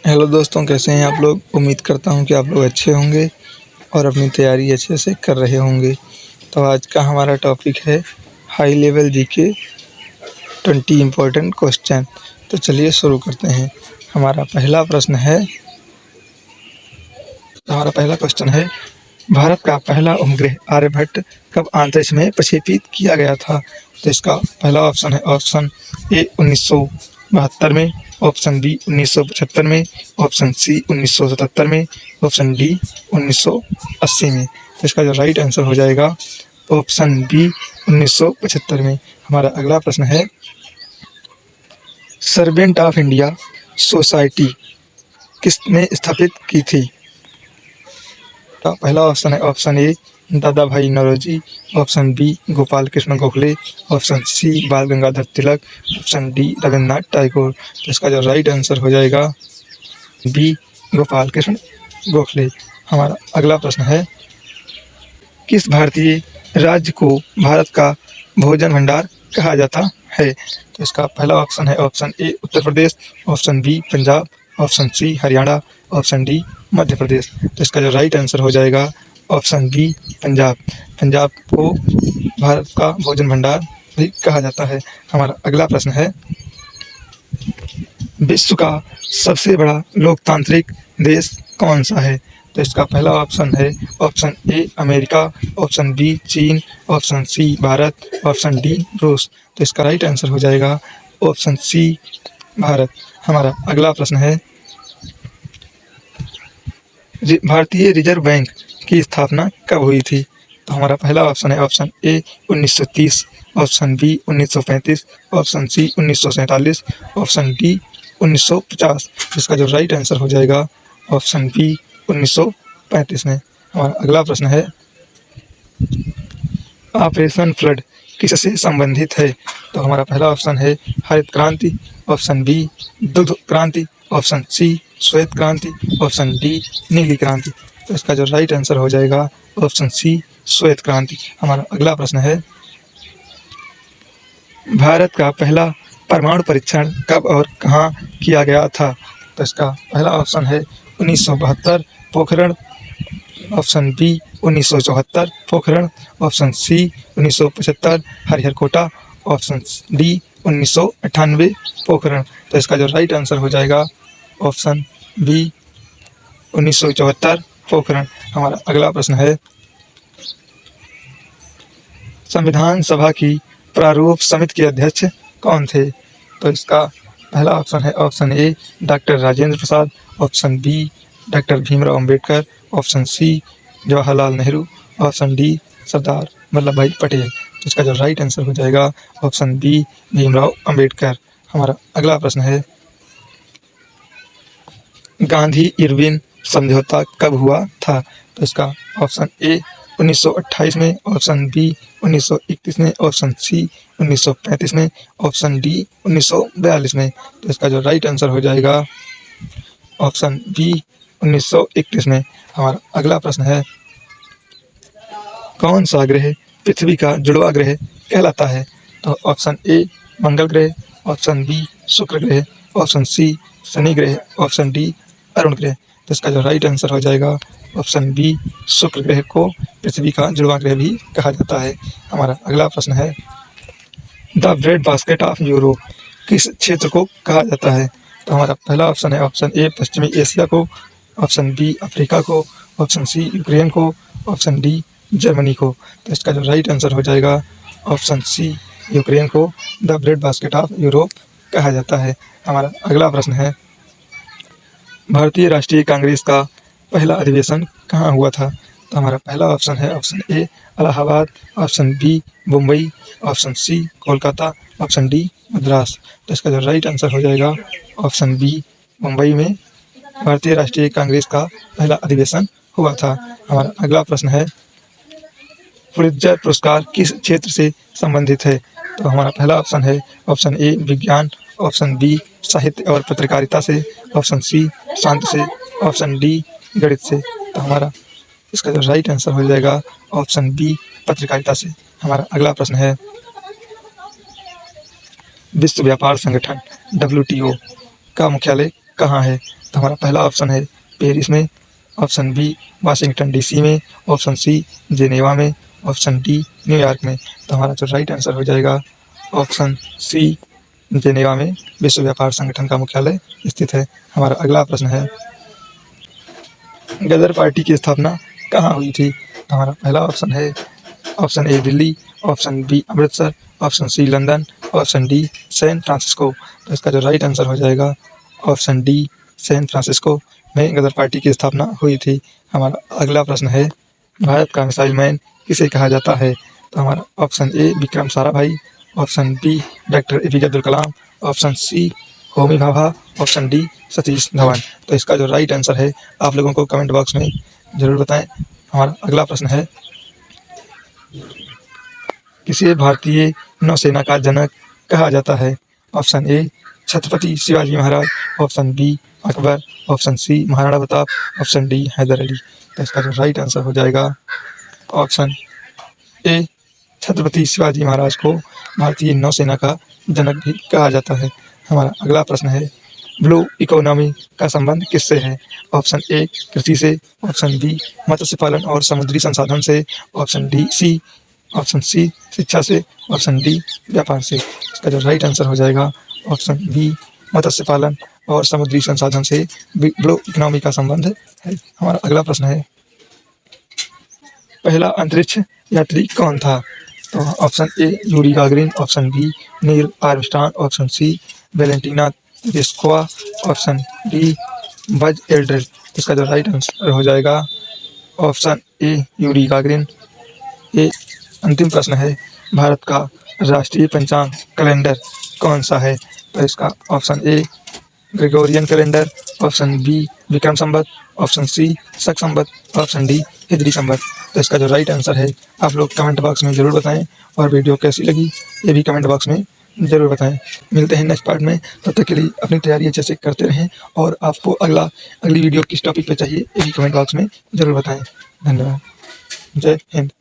Hello दोस्तों, कैसे हैं आप लोग। उम्मीद करता हूं कि आप लोग अच्छे होंगे और अपनी तैयारी अच्छे से कर रहे होंगे। तो आज का हमारा टॉपिक है high level GK 20 important question. तो चलिए शुरू करते हैं। हमारा पहला क्वेश्चन है भारत का पहला उपग्रह आर्यभट्ट कब अंतरिक्ष में प्रक्षेपित किया गया था। तो इसका पहला ऑप्शन है ऑप्शन ए 1972 में, ऑप्शन बी 1975 में, ऑप्शन सी 1977 में, ऑप्शन डी 1980 में। तो इसका जो राइट आंसर हो जाएगा ऑप्शन बी 1975 में। हमारा अगला प्रश्न है सर्वेंट ऑफ इंडिया सोसाइटी किसने स्थापित की थी। तो पहला ऑप्शन है option A Dadabhai Naoroji, option B Gopal Krishna Gokhale, option C Bal Gangadhar Tilak, option D Rabindranath Tagore. तो इसका जो राइट आंसर हो जाएगा बी गोपाल कृष्ण गोखले। हमारा अगला प्रश्न है किस भारतीय राज्य को भारत का भोजन भंडार कहा जाता है। तो इसका पहला ऑप्शन है option A Uttar Pradesh, option B Punjab, option C Haryana, option D Madhya Pradesh. तो इसका जो राइट आंसर हो जाएगा ऑप्शन बी पंजाब। पंजाब को भारत का भोजन भंडार भी कहा जाता है। हमारा अगला प्रश्न है विश्व का सबसे बड़ा लोकतांत्रिक देश कौन सा है। तो इसका पहला ऑप्शन है option A America, option B चीन, option C Bharat, option D रूस। तो इसका राइट आंसर हो जाएगा ऑप्शन सी भारत। हमारा अगला प्रश्न है भारतीय रिजर्व बैंक की स्थापना कब हुई थी। तो हमारा पहला ऑप्शन है option A 1930, option B 1935, option C 1947, option D 1950। इसका जो राइट आंसर हो जाएगा ऑप्शन बी 1935 में। हमारा अगला प्रश्न है ऑपरेशन फ्लड किससे संबंधित है। तो हमारा पहला ऑप्शन है हरित क्रांति, ऑप्शन बी दुग्ध क्रांति, ऑप्शन सी श्वेत क्रांति, ऑप्शन डी नीली क्रांति। तो इसका जो राइट आंसर हो जाएगा ऑप्शन सी श्वेत क्रांति। हमारा अगला प्रश्न है भारत का पहला परमाणु परीक्षण कब और कहाँ किया गया था। तो इसका पहला ऑप्शन है 1972 Pokhran, option B 1974 Pokhran, option C 1975 Hariharkota, option D 1998 Pokhran. तो इसका जो राइट आंसर हो जाएगा ऑप्शन बी 1974 पोखरण। हमारा अगला प्रश्न है संविधान सभा की प्रारूप समिति के अध्यक्ष कौन थे। तो इसका पहला ऑप्शन है option A doctor Rajendra Prasad, option B doctor Bhimrao Ambedkar, option C Jawaharlal Nehru, option D Sardar Vallabh Bhai Patel. तो इसका जो राइट आंसर हो जाएगा ऑप्शन बी भीमराव अंबेडकर। हमारा अगला प्रश्न है गांधी इरविन समझौता कब हुआ था। तो इसका ऑप्शन ए 1928 में, ऑप्शन बी 1931 में, ऑप्शन सी 1935 में, ऑप्शन डी 1942 में। तो इसका जो राइट आंसर हो जाएगा ऑप्शन बी 1931 में। हमारा अगला प्रश्न है कौन सा ग्रह पृथ्वी का जुड़वा ग्रह कहलाता है। तो ऑप्शन ए मंगल ग्रह, ऑप्शन बी शुक्र ग्रह, ऑप्शन सी शनि ग्रह, ऑप्शन डी अरुण ग्रह। तो इसका जो राइट आंसर हो जाएगा ऑप्शन बी शुक्र ग्रह को पृथ्वी का जुड़वा ग्रह भी कहा जाता है। हमारा अगला प्रश्न है the bread basket of Europe किस क्षेत्र को कहा जाता है। तो हमारा पहला ऑप्शन है ऑप्शन ए पश्चिमी एशिया को, ऑप्शन बी अफ्रीका को, ऑप्शन सी यूक्रेन को, ऑप्शन डी जर्मनी को। तो इसका जो राइट आंसर हो जाएगा ऑप्शन सी यूक्रेन को the bread basket of Europe कहा जाता है। हमारा अगला प्रश्न है भारतीय राष्ट्रीय कांग्रेस का पहला अधिवेशन कहाँ हुआ था। तो हमारा पहला ऑप्शन है option A Allahabad, option B Mumbai, option C Kolkata, option D Madras. तो इसका जो राइट आंसर हो जाएगा ऑप्शन बी मुंबई में भारतीय राष्ट्रीय कांग्रेस का पहला अधिवेशन हुआ था। हमारा अगला प्रश्न है पुलित्जर पुरस्कार किस क्षेत्र से संबंधित है। तो हमारा पहला ऑप्शन है ऑप्शन ए विज्ञान, ऑप्शन बी साहित्य और पत्रकारिता से, ऑप्शन सी शांति से, ऑप्शन डी गणित से। तो हमारा इसका जो राइट आंसर हो जाएगा ऑप्शन बी पत्रकारिता से। हमारा अगला प्रश्न है विश्व व्यापार संगठन WTO का मुख्यालय कहाँ है। तो हमारा पहला ऑप्शन है पेरिस में, ऑप्शन बी वाशिंगटन डीसी में, ऑप्शन सी जेनेवा में, ऑप्शन डी न्यूयॉर्क में। तो हमारा जो राइट आंसर हो जाएगा ऑप्शन सी जेनेवा में विश्व व्यापार संगठन का मुख्यालय स्थित है। हमारा अगला प्रश्न है गदर पार्टी की स्थापना कहाँ हुई थी? तो हमारा पहला ऑप्शन है option A Delhi, option B Amritsar, option C London, option D San Francisco. तो इसका जो राइट आंसर हो जाएगा ऑप्शन डी सैन फ्रांसिस्को में गदर पार्टी की स्थापना हुई थी। हमारा अगला प्रश्न है भारत का मिसाइल मैन किसे कहा जाता है? तो हमारा option A Vikram Sarabhai, option B doctor APJ Abdul Kalam, option C Homi Bhabha, option D Satish Dhawan. तो इसका जो राइट आंसर है आप लोगों को कमेंट बॉक्स में ज़रूर बताएं। हमारा अगला प्रश्न है किसे भारतीय नौसेना का जनक कहा जाता है? Option A Chhatrapati Shivaji Maharaj, option B Akbar, option C Maharana Pratap, option D Haider Ali. तो इसका जो राइट आंसर हो जाएगा ऑप्शन ए छत्रपति शिवाजी महाराज को भारतीय नौसेना का जनक भी कहा जाता है। हमारा अगला प्रश्न है ब्लू इकोनॉमी का संबंध किससे है? ऑप्शन ए कृषि से, ऑप्शन बी मत्स्य पालन और समुद्री संसाधन से, ऑप्शन सी शिक्षा से, ऑप्शन डी व्यापार से। इसका जो राइट आंसर हो जाएगा ऑप्शन बी मत्स्य पालन और समुद्री संसाधन से ब्लू इकोनॉमी का संबंध है। हमारा अगला प्रश्न है पहला अंतरिक्ष यात्री कौन था? तो option A Yuri Gagarin, option B Neil Armstrong, option C Valentina Tereshkova, option D Buzz Aldrin. इसका जो राइट आंसर हो जाएगा ऑप्शन ए यूरी गागरिन। ये अंतिम प्रश्न है भारत का राष्ट्रीय पंचांग कैलेंडर कौन सा है? तो इसका option A Gregorian calendar, option B Vikram Samvat, option C Shaka Samvat, option D हिजरी संवत। तो इसका जो राइट आंसर है आप लोग कमेंट बॉक्स में ज़रूर बताएं और वीडियो कैसी लगी ये भी कमेंट बॉक्स में ज़रूर बताएं। मिलते हैं नेक्स्ट पार्ट में, तब तक के लिए अपनी तैयारी अच्छे से करते रहें और आपको अगली वीडियो किस टॉपिक पे चाहिए ये भी कमेंट बॉक्स में ज़रूर बताएं। धन्यवाद। जय हिंद।